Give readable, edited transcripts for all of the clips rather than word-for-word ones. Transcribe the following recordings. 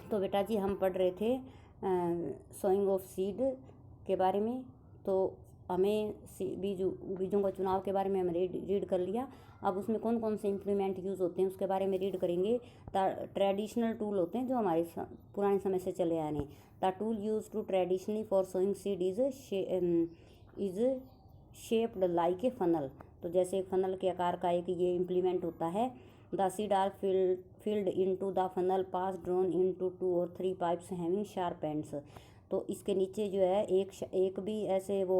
तो बेटा जी हम पढ़ रहे थे सोइंग ऑफ सीड के बारे में। तो हमें बीजों का चुनाव के बारे में हमने रीड कर लिया। अब उसमें कौन कौन से इम्प्लीमेंट यूज़ होते हैं उसके बारे में रीड करेंगे। ट्रेडिशनल टूल होते हैं जो हमारे पुराने समय से चले आ रहे हैं। The tool use to traditionally for sowing seed is shaped like a funnel. तो जैसे एक फनल के आकार का एक ये इम्प्लीमेंट होता है। The seed are filled into the funnel pass drawn into 2 or 3 pipes having sharp ends। तो इसके नीचे जो है एक भी ऐसे वो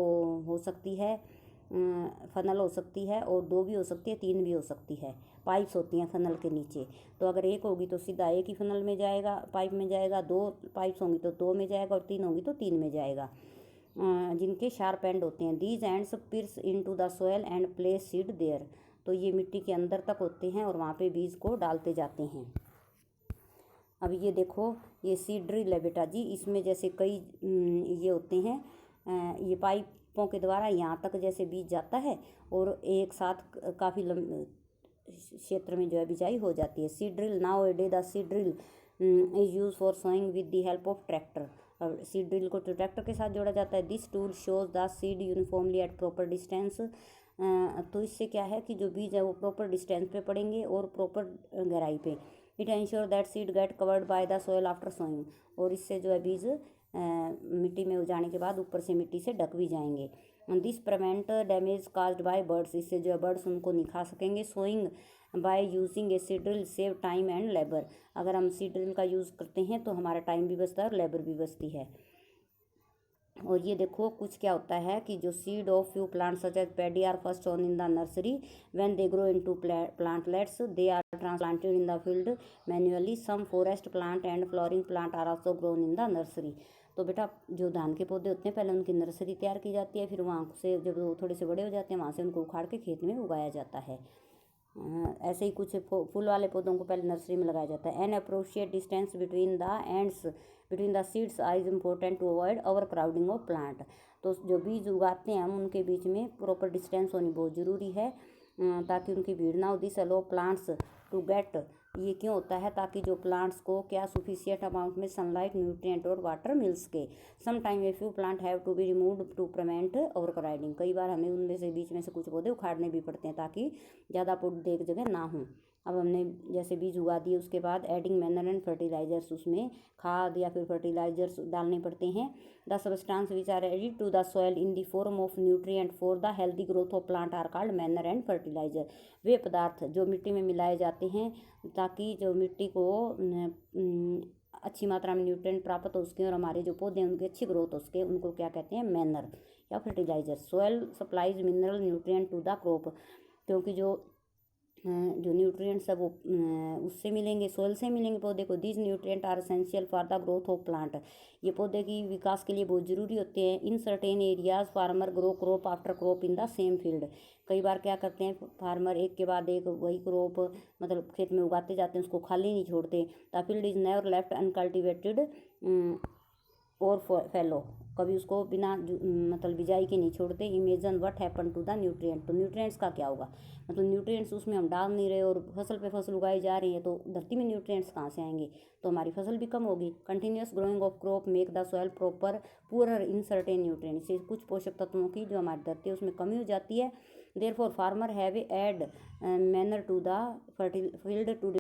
हो सकती है, फनल हो सकती है, और 2 भी हो सकती है, 3 भी हो सकती है। पाइप्स होती हैं फनल के नीचे। तो अगर एक होगी तो सीधा एक ही फनल में जाएगा, पाइप में जाएगा। 2 पाइप्स होंगी तो 2 में जाएगा, और 3 होंगी तो 3 में जाएगा, जिनके शार्प एंड होते हैं। These ends pierce into the soil and place seed there. तो ये मिट्टी के अंदर तक होते हैं और वहाँ पे बीज को डालते जाते हैं। अब ये देखो, ये सीड ड्रिल है बेटा जी। इसमें जैसे कई ये होते हैं, ये पाइपों के द्वारा यहाँ तक जैसे बीज जाता है और एक साथ काफ़ी क्षेत्र में जो है बिजाई हो जाती है। Seed drill nowadays the seed drill is use for sowing with the help of tractor. और सीड ड्रिल को तो ट्रैक्टर के साथ जोड़ा जाता है। This tool sows the seed uniformly at proper distance. तो इससे क्या है कि जो बीज है वो प्रॉपर डिस्टेंस पे पड़ेंगे और प्रॉपर गहराई पे। It ensure that seed get covered by the soil after sowing. और इससे जो है बीज मिट्टी में उजाने के बाद ऊपर से मिट्टी से ढक भी जाएंगे। This prevent damage caused by birds. इससे जो है बर्ड्स उनको नहीं खा सकेंगे। Sowing by using a seed drill save time and labour. अगर हम सीड ड्रिल का यूज़ करते हैं तो हमारा टाइम भी बचता है और लेबर भी बचती है। और ये देखो कुछ क्या होता है कि जो seed of few plants such as paddy are first sown in the nursery when they grow into plantlets they are transplanted in the field manually. Some forest plant and flowering plant are also grown in the nursery. तो बेटा जो धान के पौधे होते हैं पहले उनकी नर्सरी तैयार की जाती है, फिर वहाँ से जब वो थोड़े से बड़े हो जाते हैं वहाँ से उनको उखाड़ के खेत में उगाया जाता है। ऐसे ही कुछ फूल वाले पौधों को पहले नर्सरी में लगाया जाता है। An appropriate distance between the ends between the seeds is important to avoid overcrowding of plant. तो जो बीज उगाते हैं हम उनके बीच में प्रॉपर डिस्टेंस होनी बहुत ज़रूरी है ताकि उनकी भीड़ ना हो। This allow plants to get. ये क्यों होता है? ताकि जो प्लांट्स को क्या सुफिशियंट अमाउंट में सनलाइट, न्यूट्रिएंट और वाटर मिल सके। Some time a few plant have to be removed to prevent overcrowding. कई बार हमें उनमें से बीच में से कुछ पौधे उखाड़ने भी पड़ते हैं ताकि ज़्यादा पौधे एक जगह ना हो। अब हमने जैसे बीज उगा दिए उसके बाद एडिंग मैनर एंड फर्टिलाइजर्स, उसमें खाद या फिर फर्टिलाइजर्स डालने पड़ते हैं। The substance which are added to the soil in the form of nutrient for the healthy growth of plant are called manure and fertilizer. वे पदार्थ जो मिट्टी में मिलाए जाते हैं ताकि जो मिट्टी को अच्छी मात्रा में न्यूट्रिएंट प्राप्त हो सके और हमारे जो पौधे हैं उनकी अच्छी ग्रोथ हो सके, उनको क्या कहते हैं? मैनर या fertilizer. Soil supplies mineral nutrient to the crop. क्योंकि जो न्यूट्रिएंट्स है वो उससे मिलेंगे, सोयल से मिलेंगे पौधे को। These nutrient are essential for the growth of plant. ये पौधे की विकास के लिए बहुत ज़रूरी होते हैं। In certain areas farmer grow crop after crop in the same field. कई बार क्या करते हैं फार्मर एक के बाद एक वही क्रॉप मतलब खेत में उगाते जाते हैं, उसको खाली नहीं छोड़ते। The field is never left uncultivated और फैलो। कभी उसको बिना मतलब बिजाई के नहीं छोड़ते। Imagine what happen to the nutrient. तो न्यूट्रिएंट्स का क्या होगा? मतलब न्यूट्रिएंट्स उसमें हम डाल नहीं रहे और फसल पे फसल उगाई जा रही है तो धरती में न्यूट्रिएंट्स कहाँ से आएंगे? तो हमारी फसल भी कम होगी। Continuous growing of crop make the soil proper poorer in certain nutrients. से कुछ पोषक तत्वों की जो हमारी धरती है उसमें कमी हो जाती है। Therefore farmer have add manure to the field to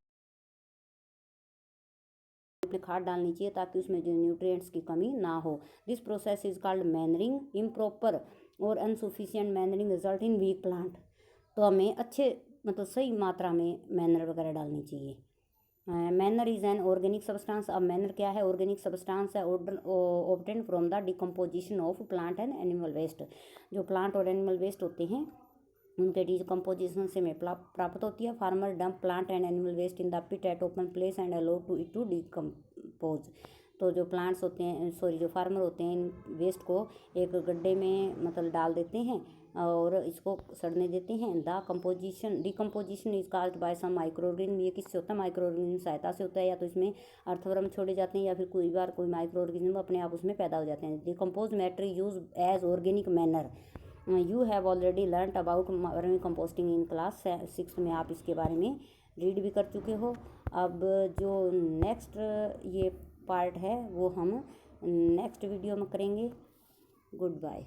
खाद डालनी चाहिए ताकि उसमें जो न्यूट्रिएंट्स की कमी ना हो। This process is called manuring. Improper और insufficient manuring result in weak plant. तो हमें अच्छे मतलब सही मात्रा में मैनर वगैरह डालनी चाहिए। Manure is an organic substance. अब मैनर क्या है? ऑर्गेनिक सब्सटेंस है obtain from the decomposition of plant and animal waste. जो प्लांट और एनिमल वेस्ट होते हैं उनके डिकम्पोजिशन से में प्राप्त होती है। Farmer dump plant and animal waste in the pit at open place and allow to it to decompose. तो जो प्लांट्स होते हैं जो फार्मर होते हैं इन वेस्ट को एक गड्ढे में मतलब डाल देते हैं और इसको सड़ने देते हैं। The decomposition is caused by some microorganism. ये किससे होता है? माइक्रो ऑर्गेनिज्म सहायता से होता है। या तो इसमें अर्थवर्म छोड़े जाते हैं या फिर कोई बार कोई माइक्रो ऑर्गेनिज्म अपने आप उसमें पैदा हो जाते हैं। Decompose matter use as organic manner. You have already learn about vermicomposting in class 6 में। आप इसके बारे में रीड भी कर चुके हो। अब जो नेक्स्ट ये पार्ट है वो हम नेक्स्ट वीडियो में करेंगे। Good bye.